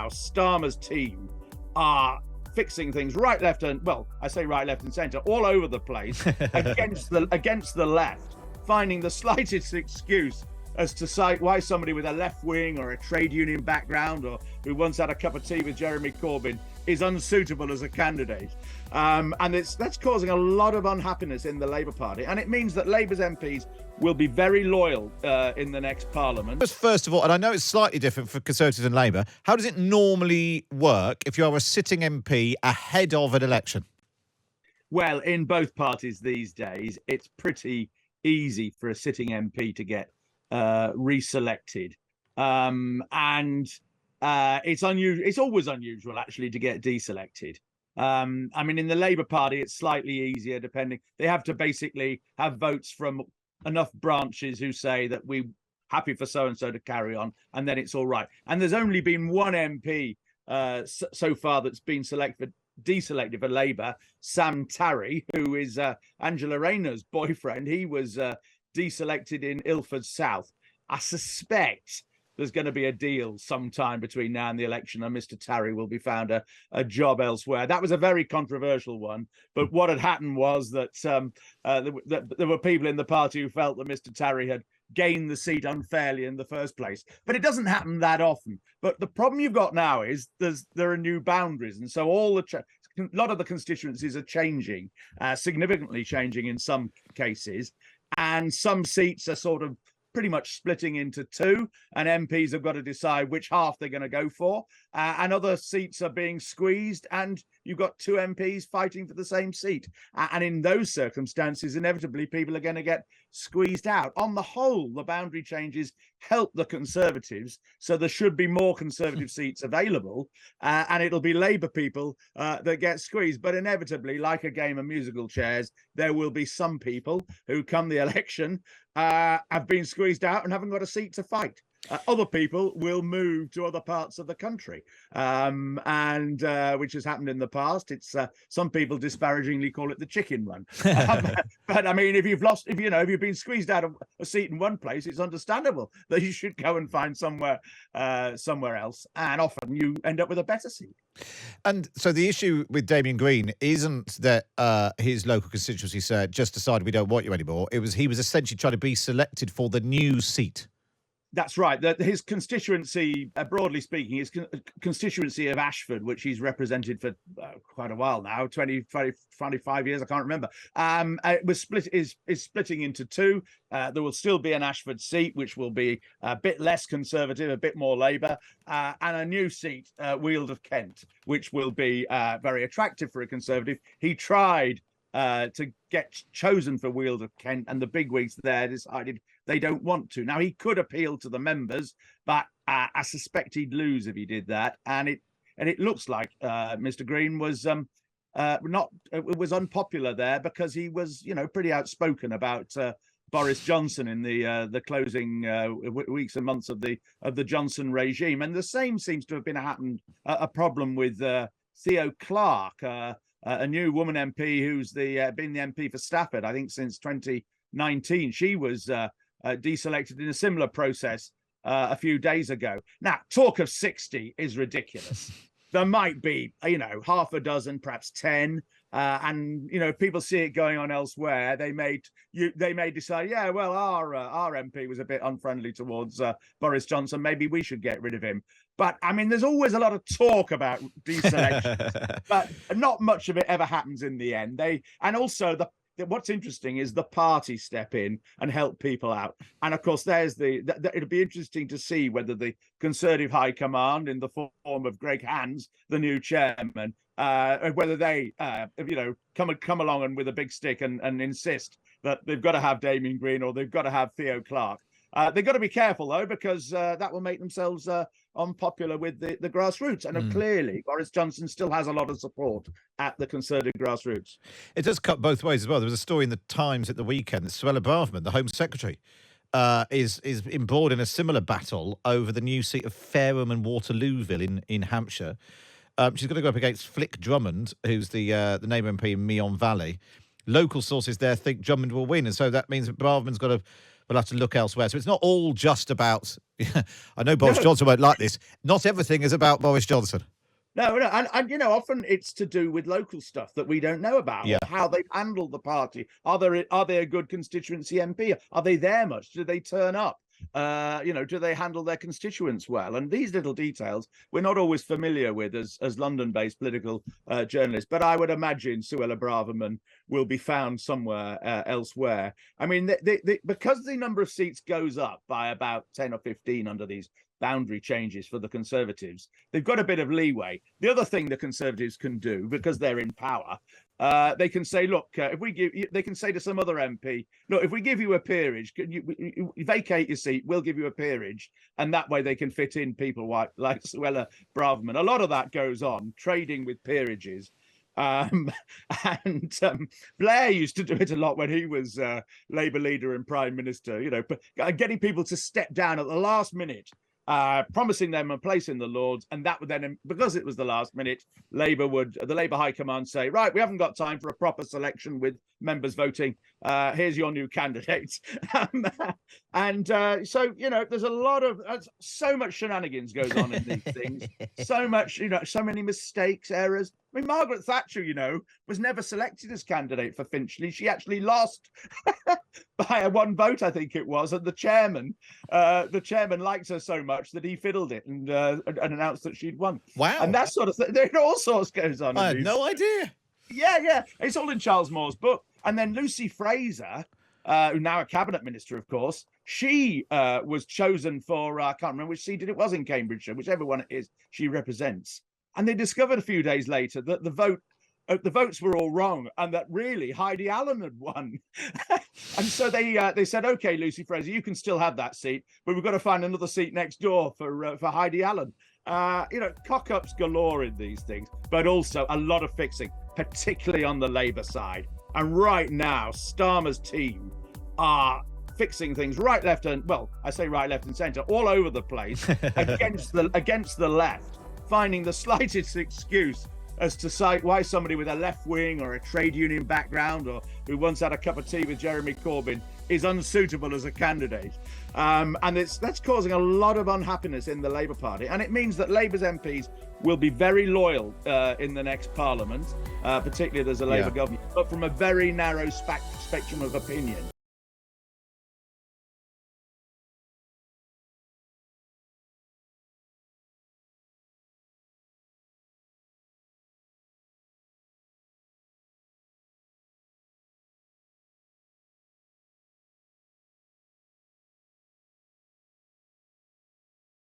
now, Starmer's team are fixing things right, left, and well, I say right, left, and centre, all over the place against the left, finding the slightest excuse as to why somebody with a left wing or a trade union background or who once had a cup of tea with Jeremy Corbyn is unsuitable as a candidate. And that's causing a lot of unhappiness in the Labour Party. And it means that Labour's MPs will be very loyal in the next Parliament. First of all, and I know it's slightly different for Conservatives and Labour, how does it normally work if you are a sitting MP ahead of an election? Well, in both parties these days, it's pretty easy for a sitting MP to get reselected. It's unusual. It's always unusual, actually, to get deselected. I mean, in the Labour Party, it's slightly easier, depending. They have to basically have votes from enough branches who say that we're happy for so-and-so to carry on, and then it's all right. And there's only been one MP so far that's been deselected for Labour, Sam Tarry, who is Angela Rayner's boyfriend. He was deselected in Ilford South. I suspect there's going to be a deal sometime between now and the election, and Mr. Tarry will be found a job elsewhere. That was a very controversial one. But what had happened was that there were people in the party who felt that Mr. Tarry had gained the seat unfairly in the first place. But it doesn't happen that often. But the problem you've got now is there are new boundaries. And so a lot of the constituencies are changing, significantly changing in some cases. And some seats are sort of pretty much splitting into two, and MPs have got to decide which half they're going to go for, and other seats are being squeezed, and you've got two MPs fighting for the same seat. And in those circumstances, inevitably, people are going to get squeezed out. On the whole, the boundary changes help the Conservatives, so there should be more Conservative seats available, and it'll be Labour people that get squeezed. But inevitably, like a game of musical chairs, there will be some people who, come the election, have been squeezed out and haven't got a seat to fight. Other people will move to other parts of the country, and which has happened in the past. It's some people disparagingly call it the chicken run. But I mean, if you've been squeezed out of a seat in one place, it's understandable that you should go and find somewhere else, and often you end up with a better seat. And so the issue with Damien Green isn't that his local constituency said, just decided we don't want you anymore. He was essentially trying to be selected for the new seat. That's right. His constituency, broadly speaking, his constituency of Ashford, which he's represented for quite a while now, 25 years, I can't remember, is splitting into two. There will still be an Ashford seat, which will be a bit less Conservative, a bit more Labour, and a new seat, Weald of Kent, which will be very attractive for a Conservative. He tried to get chosen for Weald of Kent, and the bigwigs there decided they don't want to. Now, he could appeal to the members, but I suspect he'd lose if he did that. And it looks like Mr. Green was was unpopular there, because he was, pretty outspoken about Boris Johnson in the closing weeks and months of the Johnson regime. And the same seems to have been a problem with Theo Clark, a new woman MP who's been the MP for Stafford, I think, since 2019. She was deselected in a similar process a few days ago. Now, talk of 60 is ridiculous. There might be, half a dozen, perhaps 10. And if people see it going on elsewhere, they may decide, yeah, well, our MP was a bit unfriendly towards Boris Johnson. Maybe we should get rid of him. But I mean, there's always a lot of talk about deselection, but not much of it ever happens in the end. What's interesting is the party step in and help people out. And of course, it'll be interesting to see whether the Conservative High Command, in the form of Greg Hands, the new chairman, whether they, come along and with a big stick and insist that they've got to have Damien Green or they've got to have Theo Clark. They've got to be careful, though, because that will make themselves unpopular with the grassroots. And clearly, Boris Johnson still has a lot of support at the Conservative grassroots. It does cut both ways as well. There was a story in the Times at the weekend that Suella Braverman, the Home Secretary, is embroiled in a similar battle over the new seat of Fareham and Waterlooville in Hampshire. She's going to go up against Flick Drummond, who's the Labour MP in Meon Valley. Local sources there think Drummond will win, and so that means that Braverman's will have to look elsewhere. So it's not all just about I know Boris No. Johnson won't like this. Not everything is about Boris Johnson. No, and often it's to do with local stuff that we don't know about, Yeah. or how they've handled the party. Are they a good constituency MP? Are they there much? Do they turn up? Do they handle their constituents well? And these little details we're not always familiar with as London-based political journalists. But I would imagine Suella Braverman will be found somewhere elsewhere. I mean, because the number of seats goes up by about 10 or 15 under these boundary changes for the Conservatives, they've got a bit of leeway. The other thing the Conservatives can do, because they're in power, they can say, look, they can say to some other MP, look, if we give you a peerage, can you vacate your seat, we'll give you a peerage. And that way they can fit in people like Suella Braverman. A lot of that goes on, trading with peerages. Blair used to do it a lot when he was Labour leader and Prime Minister, getting people to step down at the last minute, promising them a place in the Lords, and that would then, because it was the last minute, the Labour High Command say, right, we haven't got time for a proper selection with members voting. Here's your new candidate. So there's a lot of so much shenanigans goes on in these things. So much, so many mistakes, errors. I mean, Margaret Thatcher, was never selected as candidate for Finchley. She actually lost by a one vote, I think it was, and the chairman liked her so much that he fiddled it and announced that she'd won. Wow. And that sort of thing. There all sorts goes on. I had no idea. Yeah. It's all in Charles Moore's book. And then Lucy Fraser, now a cabinet minister, of course, she was chosen for, I can't remember which seat it was in Cambridgeshire, whichever one it is she represents. And they discovered a few days later that the votes were all wrong, and that really Heidi Allen had won. And so they said, okay, Lucy Fraser, you can still have that seat, but we've got to find another seat next door for Heidi Allen. Cock-ups galore in these things, but also a lot of fixing, particularly on the Labour side. And right now, Starmer's team are fixing things right, left, and I say right, left, and centre, all over the place against the left, finding the slightest excuse as to cite why somebody with a left wing or a trade union background, or who once had a cup of tea with Jeremy Corbyn, is unsuitable as a candidate. And that's causing a lot of unhappiness in the Labour Party. And it means that Labour's MPs will be very loyal in the next Parliament, particularly if there's a Labour government, but from a very narrow spectrum of opinion.